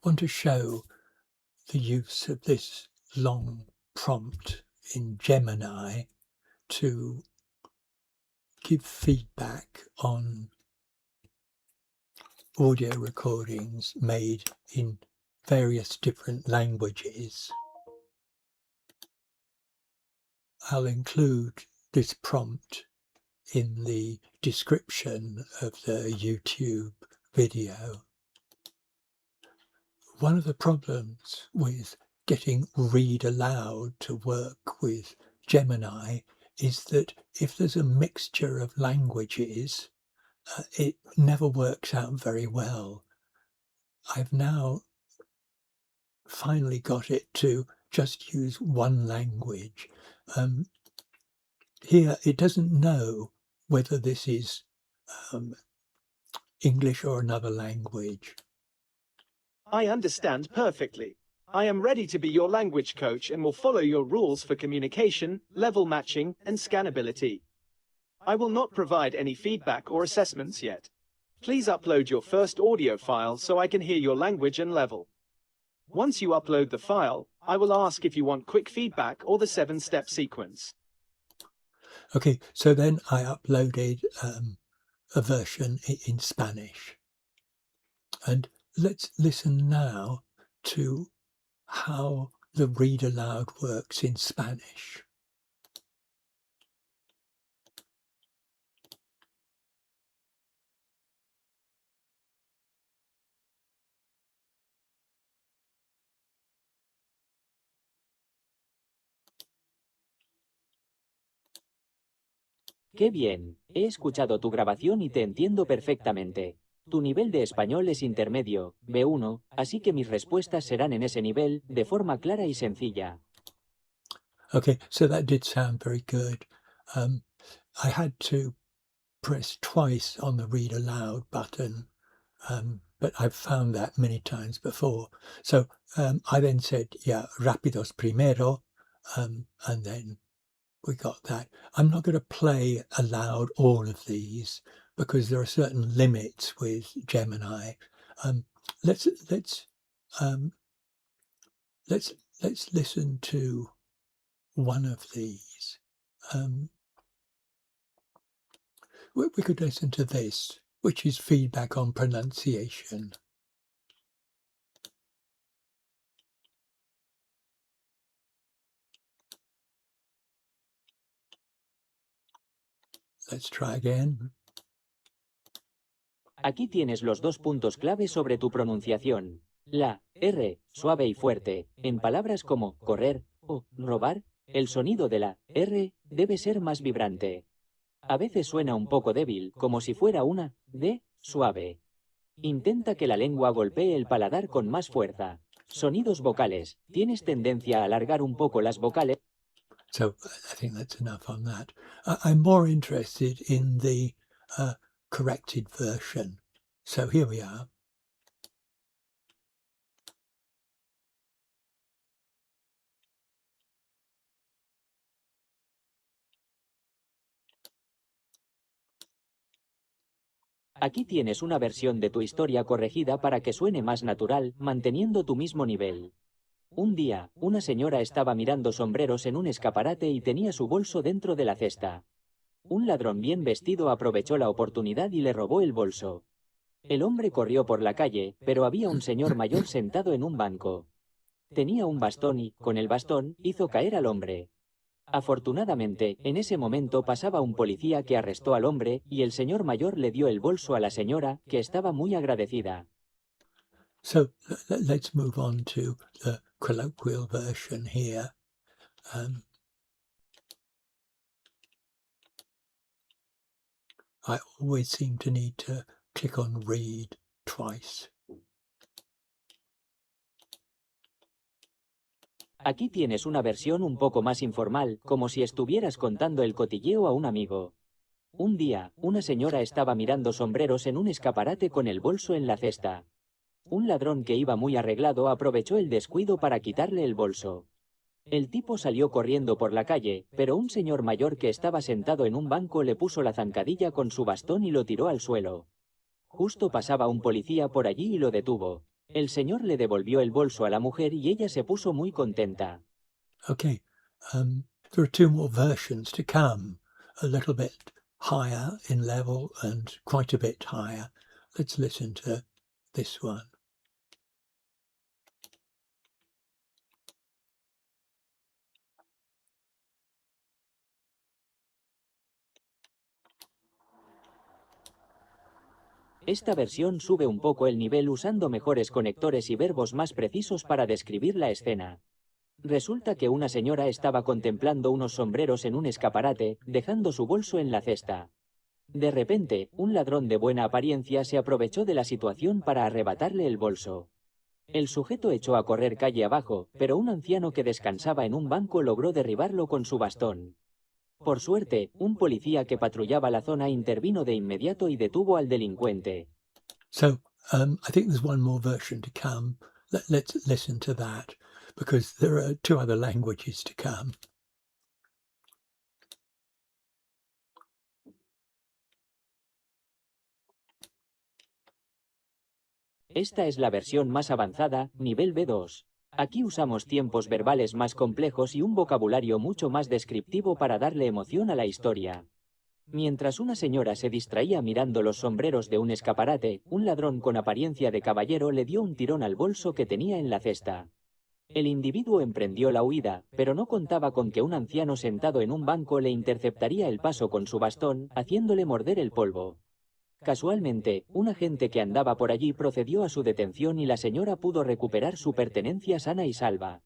want to show the use of this long prompt in Gemini to give feedback on audio recordings made in various different languages. I'll include this prompt in the description of the YouTube video. One of the problems with getting read aloud to work with Gemini is that if there's a mixture of languages, it never works out very well. I've now finally got it to just use one language. Here it doesn't know whether this is English or another language. I understand perfectly. I am ready to be your language coach and will follow your rules for communication, level matching, and scannability. I will not provide any feedback or assessments yet. Please upload your first audio file so I can hear your language and level. Once you upload the file, I will ask if you want quick feedback or the 7-step sequence. Okay, so then I uploaded a version in Spanish. And let's listen now to how the read aloud works in Spanish. ¡Qué bien! He escuchado tu grabación y te entiendo perfectamente. Tu nivel de español es intermedio, B1, así que mis respuestas serán en ese nivel, de forma clara y sencilla. Okay, so that did sound very good. I had to press twice on the read aloud button, but I've found that many times before. So I then said, yeah, rápidos primero, and then we got that. I'm not going to play aloud all of these because there are certain limits with Gemini. Let's listen to one of these. We could listen to this, which is feedback on pronunciation. Let's try again. Aquí tienes los 2 puntos clave sobre tu pronunciación. La R, suave y fuerte, en palabras como correr o robar, el sonido de la R debe ser más vibrante. A veces suena un poco débil, como si fuera una D suave. Intenta que la lengua golpee el paladar con más fuerza. Sonidos vocales. ¿Tienes tendencia a alargar un poco las vocales? So I think that's enough on that. I'm more interested in the corrected version. So here we are. Aquí tienes una versión de tu historia corregida para que suene más natural, manteniendo tu mismo nivel. Un día, una señora estaba mirando sombreros en un escaparate y tenía su bolso dentro de la cesta. Un ladrón bien vestido aprovechó la oportunidad y le robó el bolso. El hombre corrió por la calle, pero había un señor mayor sentado en un banco. Tenía un bastón y, con el bastón, hizo caer al hombre. Afortunadamente, en ese momento pasaba un policía que arrestó al hombre y el señor mayor le dio el bolso a la señora, que estaba muy agradecida. So let's move on to the colloquial version here. I always seem to need to click on read twice. Aquí tienes una versión un poco más informal, como si estuvieras contando el cotilleo a un amigo. Un día, una señora estaba mirando sombreros en un escaparate con el bolso en la cesta. Un ladrón que iba muy arreglado aprovechó el descuido para quitarle el bolso. El tipo salió corriendo por la calle, pero un señor mayor que estaba sentado en un banco le puso la zancadilla con su bastón y lo tiró al suelo. Justo pasaba un policía por allí y lo detuvo. El señor le devolvió el bolso a la mujer y ella se puso muy contenta. Okay, there are two more versions to come, a little bit higher in level and quite a bit higher. Let's listen to this one. Esta versión sube un poco el nivel usando mejores conectores y verbos más precisos para describir la escena. Resulta que una señora estaba contemplando unos sombreros en un escaparate, dejando su bolso en la cesta. De repente, un ladrón de buena apariencia se aprovechó de la situación para arrebatarle el bolso. El sujeto echó a correr calle abajo, pero un anciano que descansaba en un banco logró derribarlo con su bastón. Por suerte, un policía que patrullaba la zona intervino de inmediato y detuvo al delincuente. So I think there's one more version to come. Let's listen to that because there are two other languages to come. Esta es la versión más avanzada, nivel B2. Aquí usamos tiempos verbales más complejos y un vocabulario mucho más descriptivo para darle emoción a la historia. Mientras una señora se distraía mirando los sombreros de un escaparate, un ladrón con apariencia de caballero le dio un tirón al bolso que tenía en la cesta. El individuo emprendió la huida, pero no contaba con que un anciano sentado en un banco le interceptaría el paso con su bastón, haciéndole morder el polvo. Casualmente, un agente que andaba por allí procedió a su detención y la señora pudo recuperar su pertenencia sana y salva.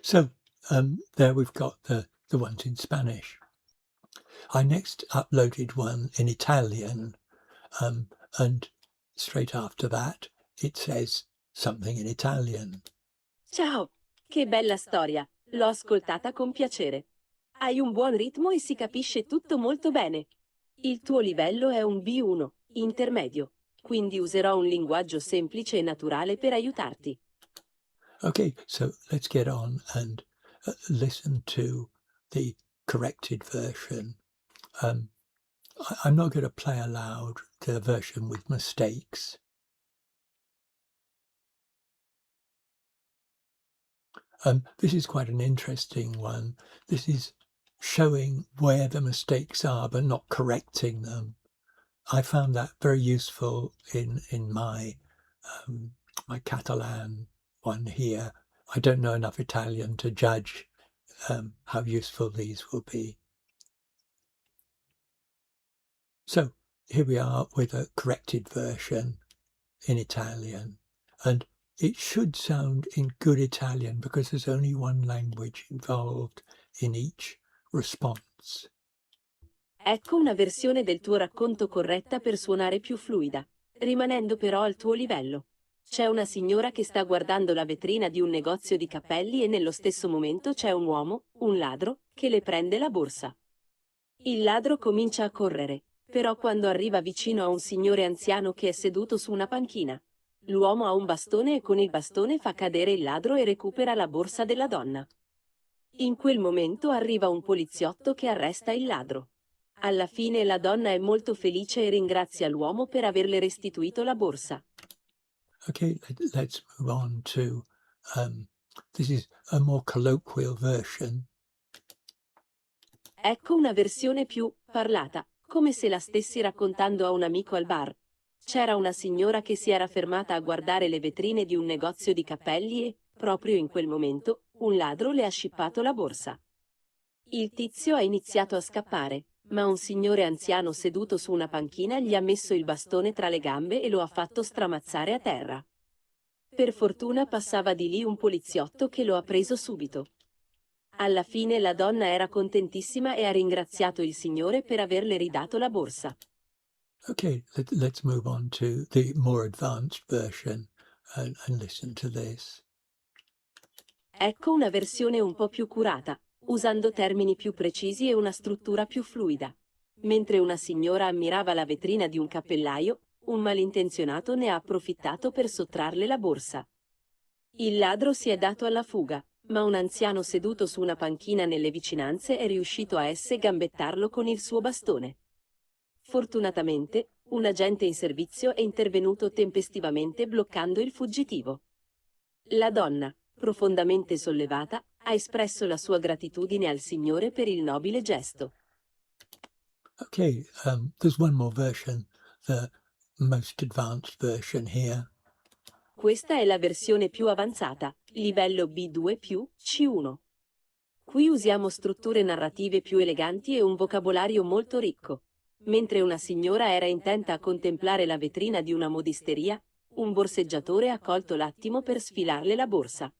So there we've got the ones in Spanish. I next uploaded one in Italian, and straight after that it says something in Italian. Ciao, che bella storia, l'ho ascoltata con piacere. Hai un buon ritmo e si capisce tutto molto bene. Il tuo livello è un B1, intermedio, quindi userò un linguaggio semplice e naturale per aiutarti. Okay, so let's get on and listen to the corrected version. I'm not going to play aloud the version with mistakes. This is quite an interesting one. This is showing where the mistakes are but not correcting them. I found that very useful in my my Catalan one here. I don't know enough Italian to judge how useful these will be. So here we are with a corrected version in Italian, and it should sound in good Italian because there's only one language involved in each response. Ecco una versione del tuo racconto corretta per suonare più fluida, rimanendo però al tuo livello. C'è una signora che sta guardando la vetrina di un negozio di cappelli e nello stesso momento c'è un uomo, un ladro, che le prende la borsa. Il ladro comincia a correre, però quando arriva vicino a un signore anziano che è seduto su una panchina, l'uomo ha un bastone e con il bastone fa cadere il ladro e recupera la borsa della donna. In quel momento arriva un poliziotto che arresta il ladro. Alla fine la donna è molto felice e ringrazia l'uomo per averle restituito la borsa. Okay, let's move on to this is a more colloquial version. Ecco una versione più parlata, come se la stessi raccontando a un amico al bar. C'era una signora che si era fermata a guardare le vetrine di un negozio di cappelli e, proprio in quel momento, un ladro le ha scippato la borsa. Il tizio ha iniziato a scappare, ma un signore anziano seduto su una panchina gli ha messo il bastone tra le gambe e lo ha fatto stramazzare a terra. Per fortuna passava di lì un poliziotto che lo ha preso subito. Alla fine la donna era contentissima e ha ringraziato il signore per averle ridato la borsa. Okay, let's move on to the more advanced version and listen to this. Ecco una versione un po' più curata, usando termini più precisi e una struttura più fluida. Mentre una signora ammirava la vetrina di un cappellaio, un malintenzionato ne ha approfittato per sottrarle la borsa. Il ladro si è dato alla fuga, ma un anziano seduto su una panchina nelle vicinanze è riuscito a gambettarlo con il suo bastone. Fortunatamente, Un agente in servizio è intervenuto tempestivamente bloccando il fuggitivo. La donna, profondamente sollevata, ha espresso la sua gratitudine al Signore per il nobile gesto. Okay, there's one more version, the most advanced version here. Questa è la versione più avanzata, livello B2 più C1. Qui usiamo strutture narrative più eleganti e un vocabolario molto ricco. Mentre una signora era intenta a contemplare la vetrina di una modisteria, un borseggiatore ha colto l'attimo per sfilarle la borsa.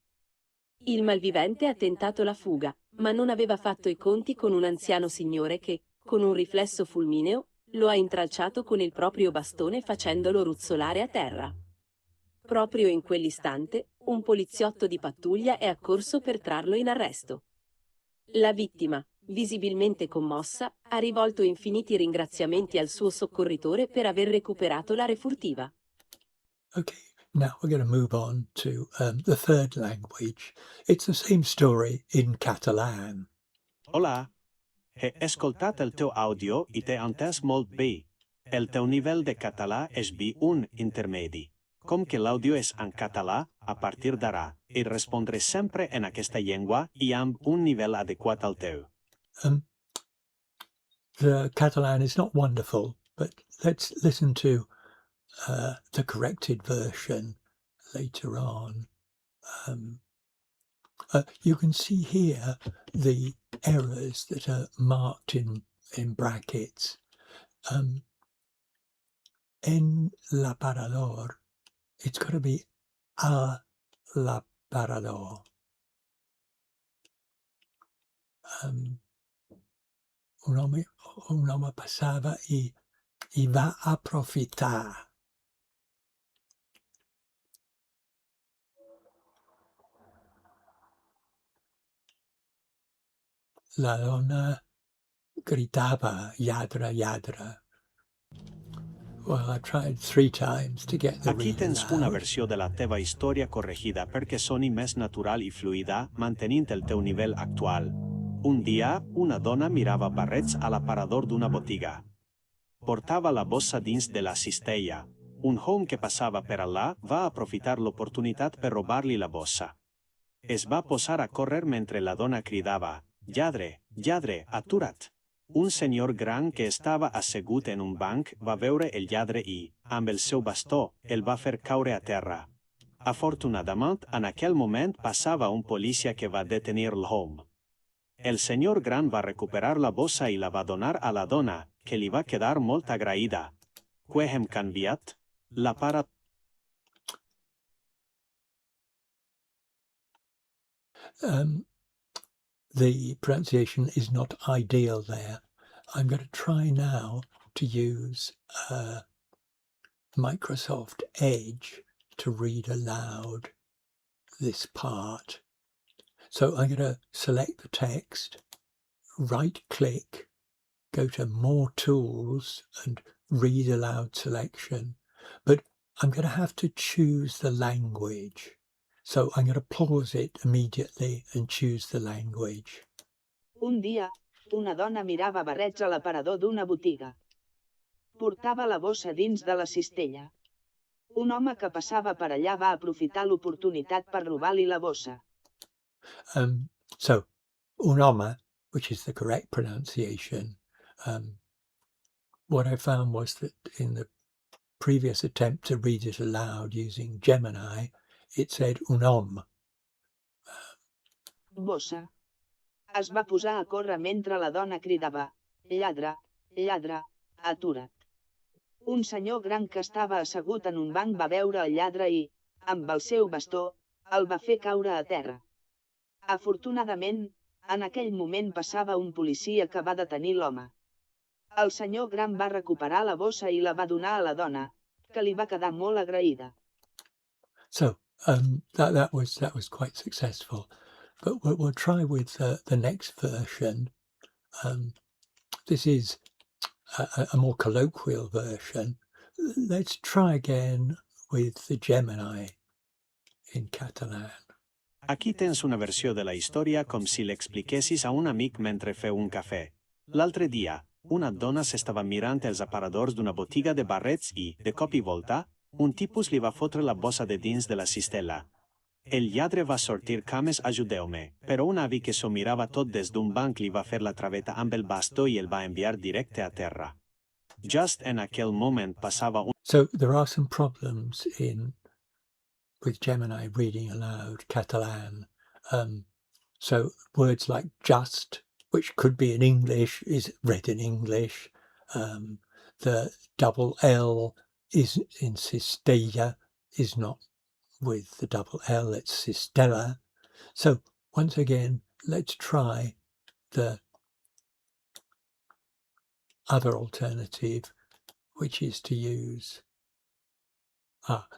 Il malvivente ha tentato la fuga, ma non aveva fatto i conti con un anziano signore che, con un riflesso fulmineo, lo ha intralciato con il proprio bastone facendolo ruzzolare a terra. Proprio in quell'istante, un poliziotto di pattuglia è accorso per trarlo in arresto. La vittima, visibilmente commossa, ha rivolto infiniti ringraziamenti al suo soccorritore per aver recuperato la refurtiva. Okay, now we're going to move on to the third language. It's the same story in Catalan. Hola. He escoltat el teu àudio i t'he entès molt bé. El teu nivell de català és B1 intermedi. Com que l'àudio és en català, a partir d'ara, i respondré sempre en aquesta llengua i amb un nivell adequat al teu. The Catalan is not wonderful, but let's listen to the corrected version later on. You can see here the errors that are marked in brackets. En l'aparador, it's got to be a l'aparador. Un home passava i va aprofitar. La donna gritava, lladra, lladra. Well, I tried 3 times to get the Aquí read tens una aloud. versió de la teva història corregida perquè soni més natural i fluida, mantenint el teu nivell actual. Un dia, una dona mirava barrets a l'aparador d'una botiga. Portava la bossa dins de la cistella. Un home que passava per allà va aprofitar l'oportunitat per robar-li la bossa. Es va posar a córrer mentre la dona cridava: «Lladre, lladre, atura't!» Un senyor gran que estava assegut en un banc va veure el lladre i, amb el seu bastó, el va fer caure a terra. Afortunadament, en aquell moment passava un policia que va detenir l'home. El senyor gran va recuperar la bossa i la va donar a la dona, que li va quedar molt agraïda. Què hem canviat? La para... The pronunciation is not ideal there. I'm going to try now to use Microsoft Edge to read aloud this part. So I'm going to select the text, right-click, go to More Tools and Read Aloud Selection. But I'm going to have to choose the language. So I'm going to pause it immediately and choose the language. Un dia, una dona mirava barrets a l'aparador d'una botiga. Portava la bossa dins de la cistella. Un home que passava per allà va aprofitar l'oportunitat per robar-li la bossa. So, un home, which is the correct pronunciation, what I found was that in the previous attempt to read it aloud using Gemini, it said un homme. Bossa. Es va posar a córrer mentre la dona cridava: «Lladre, lladre, atura't!» Un senyor gran que estava assegut en un banc va veure el lladre i, amb el seu bastó, el va fer caure a terra. Afortunadament, en aquell moment passava un policia que va detenir l'home. El senyor gran va recuperar la bossa i la va donar a la dona, que li va quedar molt agraïda. So that was quite successful, but we'll try with the next version. This is a more colloquial version. Let's try again with the Gemini in Catalan. Aquí tens una versió de la història com si l'expliquessis a un amic mentre feu un cafè. L'altre dia, una dona s'estava mirant els aparadors d'una botiga de barrets i, de cop i volta, un tipus li va fotre la bossa de dins de la cistella. El lladre va sortir cames ajudeu-me, però un avi que s'ho mirava tot des d'un banc li va fer la traveta amb el bastó i el va enviar directe a terra. Just en aquell moment passava un... So there are some problems with Gemini reading aloud Catalan. So words like just, which could be in English, is read in English. The double L is in Cistella, is not with the double L, it's Cistella. So once again, let's try the other alternative, which is to use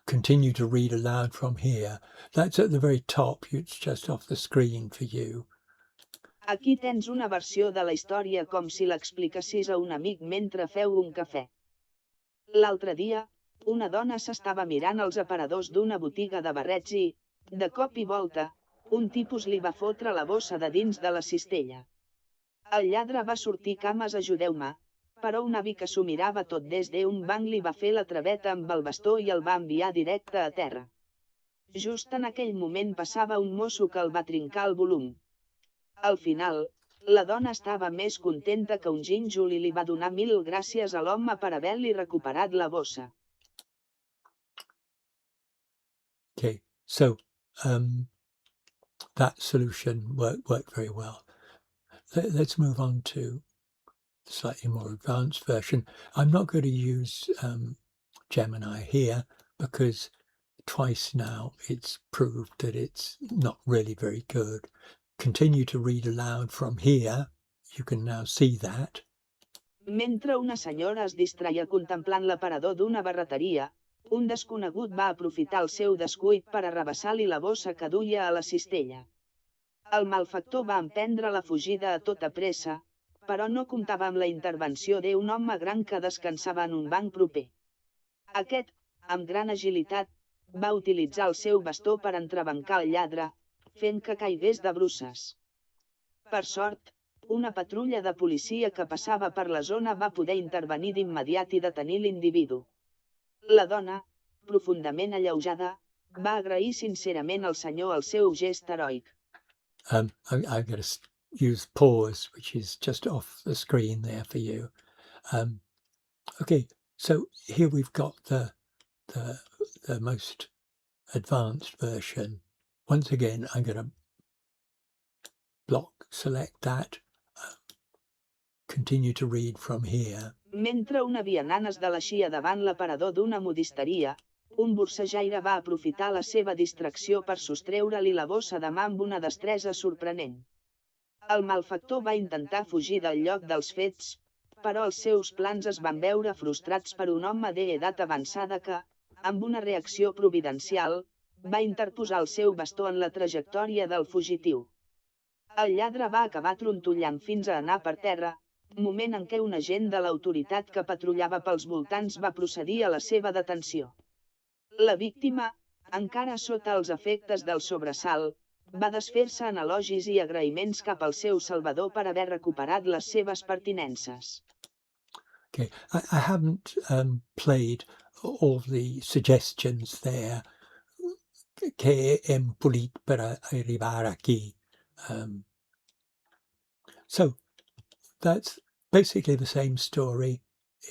continue to read aloud from here. That's at the very top. It's just off the screen for you. Aquí tens una versió de la història com si l'explicassis a un amic mentre feu un cafè. L'altre dia, una dona s'estava mirant els aparadors d'una botiga de barrets i, de cop i volta, un tipus li va fotre la bossa de dins de la cistella. El lladre va sortir cames ajudeu-me, però un avi que s'ho mirava tot des d'un banc li va fer la traveta amb el bastó i el va enviar directe a terra. Just en aquell moment passava un mosso que el va trincar el volum. Al final, la dona estava més contenta que un gínjol i li va donar 1000 gràcies a l'home per haver-li recuperat la bossa. Okay, so that solution worked very well. Let's move on to the slightly more advanced version. I'm not going to use Gemini here because twice now it's proved that it's not really very good. Continue to read aloud from here. You can now see that. Mentre una senyora es distreia contemplant l'aparador d'una barreteria, un desconegut va aprofitar el seu descuit per arrabassar-li la bossa que duia a la cistella. El malfactor va emprendre la fugida a tota pressa, però no comptava amb la intervenció d'un home gran que descansava en un banc proper. Aquest, amb gran agilitat, va utilitzar el seu bastó per entrebancar el lladre, fent que caigués de bruces. Per sort, una patrulla de policia que passava per la zona va poder intervenir d'immediat i detenir l'individu. La dona, profundament alleujada, va agrair sincerament al senyor el seu gest heroic. I'm going to use pause, which is just off the screen there for you. Okay, so here we've got the most advanced version. Once again, I'm going to select that, continue to read from here. Mentre una vianant es deleixia davant l'aparador d'una modisteria, un borsejaire va aprofitar la seva distracció per sostreure-li la bossa de mà amb una destresa sorprenent. El malfactor va intentar fugir del lloc dels fets, però els seus plans es van veure frustrats per un home d'edat avançada que, amb una reacció providencial, va interposar el seu bastó en la trajectòria del fugitiu. El lladre va acabar trontollant fins a anar per terra, moment en què un agent de l'autoritat que patrullava pels voltants va procedir a la seva detenció. La víctima, encara sota els efectes del sobresalt, va desfer-se en elogis i agraïments cap al seu salvador per haver recuperat les seves pertinences. Okay, I haven't played all the suggestions there. Que hem polit per arribar aquí. So that's basically the same story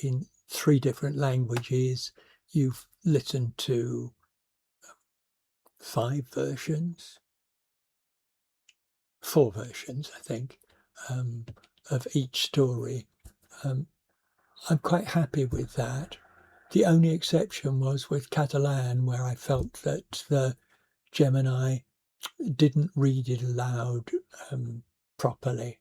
in 3 different languages. You've listened to 4 versions, I think, of each story. I'm quite happy with that. The only exception was with Catalan, where I felt that the Gemini didn't read it aloud properly.